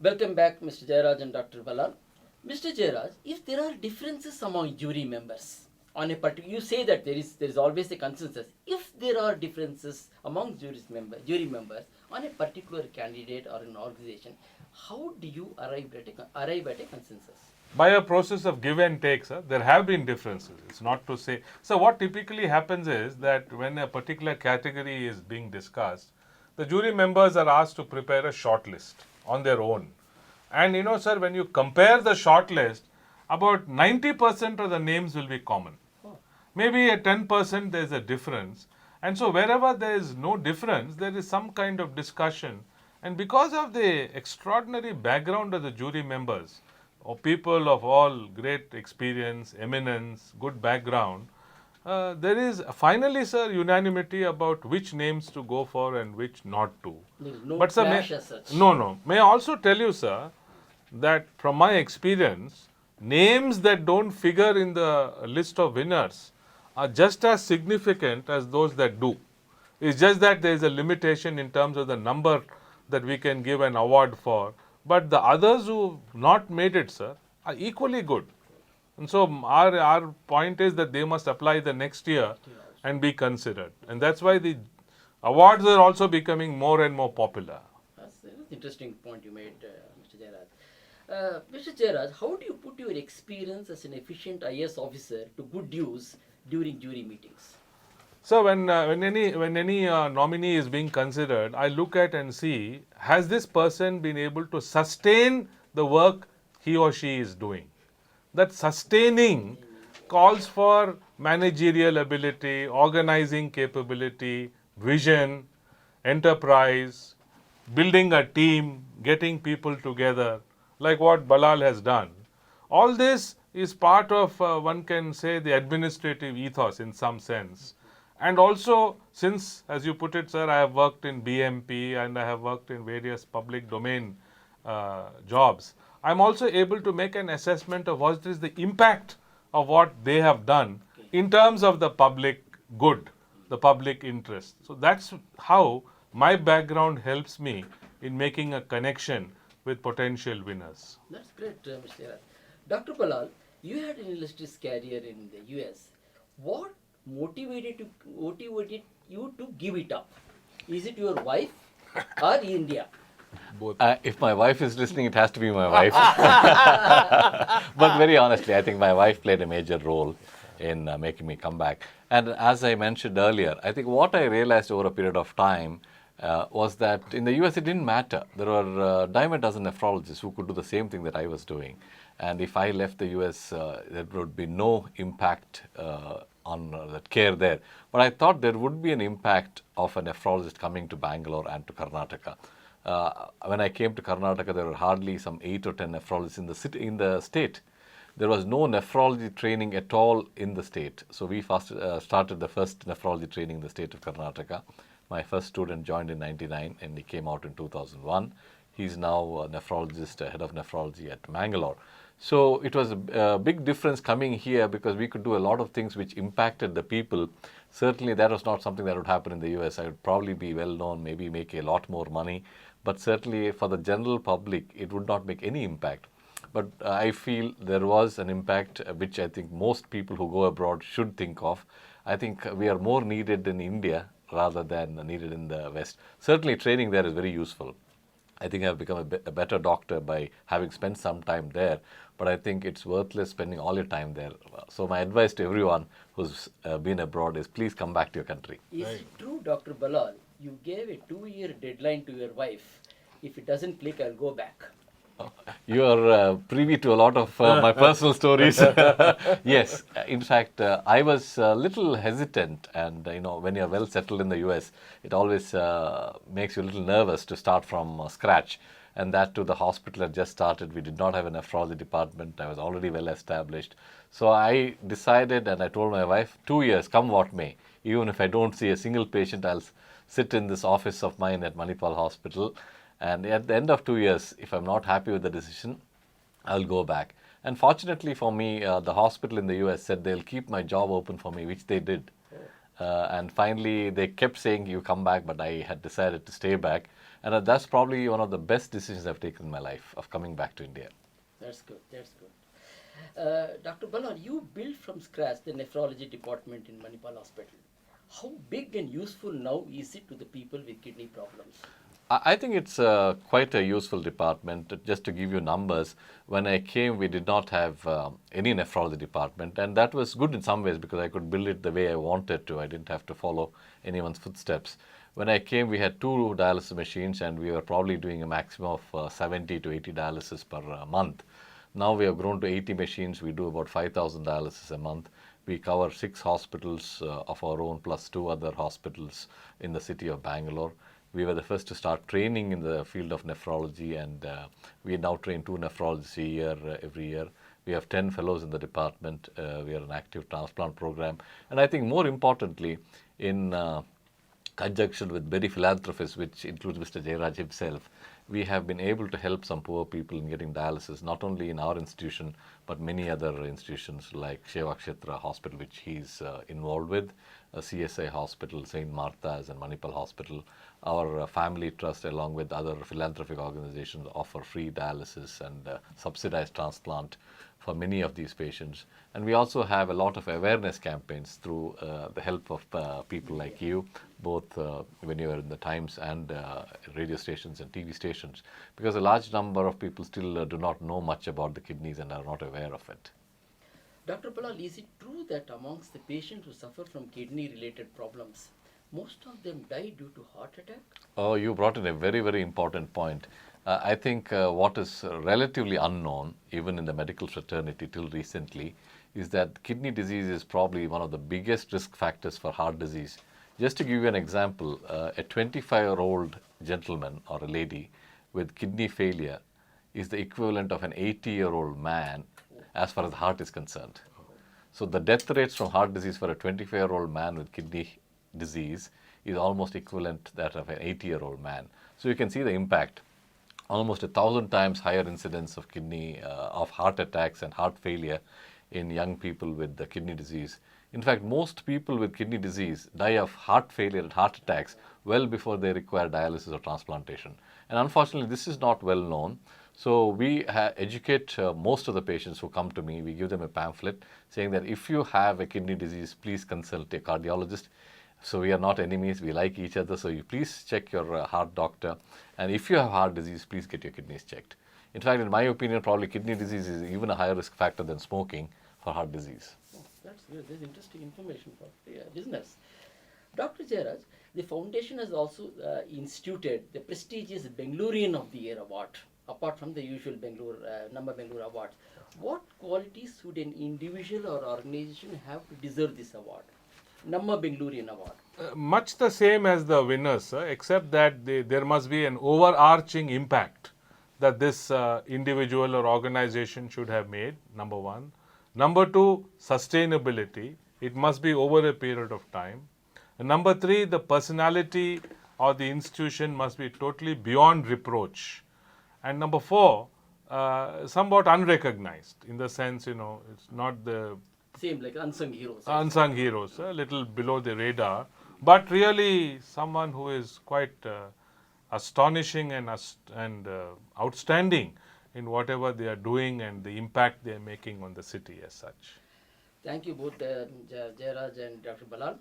Welcome back, Mr. Jairaj and Dr. Balal. Mr. Jairaj, if there are differences among jury members on a particular, you say that there is always a consensus. If there are differences among jury members on a particular candidate or an organization, how do you arrive at a consensus? By a process of give and take, sir, there have been differences. It's not to say. So what typically happens is that when a particular category is being discussed, the jury members are asked to prepare a short list on their own. And sir, when you compare the short list, about 90% of the names will be common. Maybe at 10% there's a difference. And so wherever there is no difference, there is some kind of discussion. And because of the extraordinary background of the jury members, or people of all great experience, eminence, good background, there is finally, sir, unanimity about which names to go for and which not to. No But sir, clash as such. no. May I also tell you, sir, that from my experience, names that don't figure in the list of winners are just as significant as those that do. It's just that there is a limitation in terms of the number that we can give an award for. But the others who not made it, sir, are equally good. And so our point is that they must apply the next year and be considered. And that's why the awards are also becoming more and more popular. That's an interesting point you made, Mr. Jairaj. Mr. Jairaj, how do you put your experience as an efficient IS officer to good use during jury meetings? So when any nominee is being considered, I look at and see, has this person been able to sustain the work he or she is doing? That sustaining calls for managerial ability, organizing capability, vision, enterprise, building a team, getting people together, like what Balal has done. All this is part of, one can say, the administrative ethos in some sense. And also, since, as you put it, sir, I have worked in BMP and I have worked in various public domain jobs, I'm also able to make an assessment of what is the impact of what they have done in terms of the public good, the public interest. So that's how my background helps me in making a connection with potential winners. That's great, Mr. Jairaj. Dr. Balal, you had an illustrious career in the US. What motivated you to give it up? Is it your wife or India? Both. If my wife is listening, it has to be my wife. But very honestly, I think my wife played a major role in making me come back. And as I mentioned earlier, I think what I realized over a period of time was that in the US it didn't matter. There were a dime a dozen nephrologists who could do the same thing that I was doing. And if I left the US, there would be no impact on that care there. But I thought there would be an impact of a nephrologist coming to Bangalore and to Karnataka. When I came to Karnataka, there were hardly some 8 or 10 nephrologists in the state. There was no nephrology training at all in the state. So we started the first nephrology training in the state of Karnataka. My first student joined in '99 and he came out in 2001. He's now a nephrologist, head of nephrology at Mangalore. So it was a big difference coming here because we could do a lot of things which impacted the people. Certainly that was not something that would happen in the US. I would probably be well known, maybe make a lot more money. But certainly for the general public, it would not make any impact. But I feel there was an impact which I think most people who go abroad should think of. I think we are more needed in India rather than needed in the West. Certainly training there is very useful. I think I've become a better doctor by having spent some time there, but I think it's worthless spending all your time there. So my advice to everyone who's been abroad is please come back to your country. Is it true, Dr. Balal, you gave a 2-year deadline to your wife? If it doesn't click, I'll go back. You are privy to a lot of my personal stories. Yes, in fact, I was a little hesitant, and when you're well settled in the US, it always makes you a little nervous to start from scratch. And that too, the hospital had just started. We did not have a nephrology department. I was already well established. So I decided, and I told my wife, 2 years, come what may. Even if I don't see a single patient, I'll sit in this office of mine at Manipal Hospital. And at the end of 2 years, if I'm not happy with the decision, I'll go back. And fortunately for me, the hospital in the US said they'll keep my job open for me, which they did. And finally, they kept saying, you come back, but I had decided to stay back. And that's probably one of the best decisions I've taken in my life of coming back to India. That's good. That's good. Dr. Ballal, you built from scratch the nephrology department in Manipal Hospital. How big and useful now is it to the people with kidney problems? I think it's quite a useful department. Just to give you numbers, when I came, we did not have any nephrology department, and that was good in some ways because I could build it the way I wanted to. I didn't have to follow anyone's footsteps. When I came, we had 2 dialysis machines, and we were probably doing a maximum of 70 to 80 dialysis per month. Now we have grown to 80 machines. We do about 5,000 dialysis a month. We cover 6 hospitals of our own plus 2 other hospitals in the city of Bangalore. We were the first to start training in the field of nephrology, and we now train 2 nephrologists a year, every year. We have 10 fellows in the department. We are an active transplant program. And I think more importantly, in conjunction with many philanthropists, which includes Mr. Jairaj himself, we have been able to help some poor people in getting dialysis, not only in our institution, but many other institutions like Shevakshetra Hospital, which he's involved with, CSI Hospital, St. Martha's and Manipal Hospital. Our family trust, along with other philanthropic organizations, offer free dialysis and subsidized transplant for many of these patients. And we also have a lot of awareness campaigns through the help of people like you, both when you are in the Times and radio stations and TV stations, because a large number of people still do not know much about the kidneys and are not aware of it. Dr. Ballal, is it true that amongst the patients who suffer from kidney-related problems, most of them die due to heart attack? Oh, you brought in a very, very important point. I think what is relatively unknown, even in the medical fraternity till recently, is that kidney disease is probably one of the biggest risk factors for heart disease. Just to give you an example, a 25-year-old gentleman or a lady with kidney failure is the equivalent of an 80-year-old man as far as the heart is concerned. So the death rates from heart disease for a 25-year-old man with kidney disease is almost equivalent to that of an 80-year-old man. So you can see the impact. Almost 1,000 times higher incidence of of heart attacks and heart failure in young people with the kidney disease. In fact, most people with kidney disease die of heart failure and heart attacks well before they require dialysis or transplantation. And unfortunately, this is not well known. So we educate most of the patients who come to me. We give them a pamphlet saying that if you have a kidney disease, please consult a cardiologist. So we are not enemies. We like each other. So you please check your heart doctor. And if you have heart disease, please get your kidneys checked. In fact, in my opinion, probably kidney disease is even a higher risk factor than smoking for heart disease. Oh, that's good. That's interesting information for business. Dr. Jairaj, the foundation has also instituted the prestigious Bengalurian of the Year award, apart from the usual Namma Bengaluru awards. What qualities should an individual or organization have to deserve this award? Namma Bengalurian award. Much the same as the winners, except that there must be an overarching impact that this individual or organization should have made, number one. Number two, sustainability. It must be over a period of time. And number three, the personality or the institution must be totally beyond reproach. And number four, somewhat unrecognized in the sense, it's not the Same like unsung heroes. unsung heroes, a little below the radar, but really someone who is quite astonishing and outstanding in whatever they are doing and the impact they are making on the city as such. Thank you both, Jairaj and Dr. Ballal.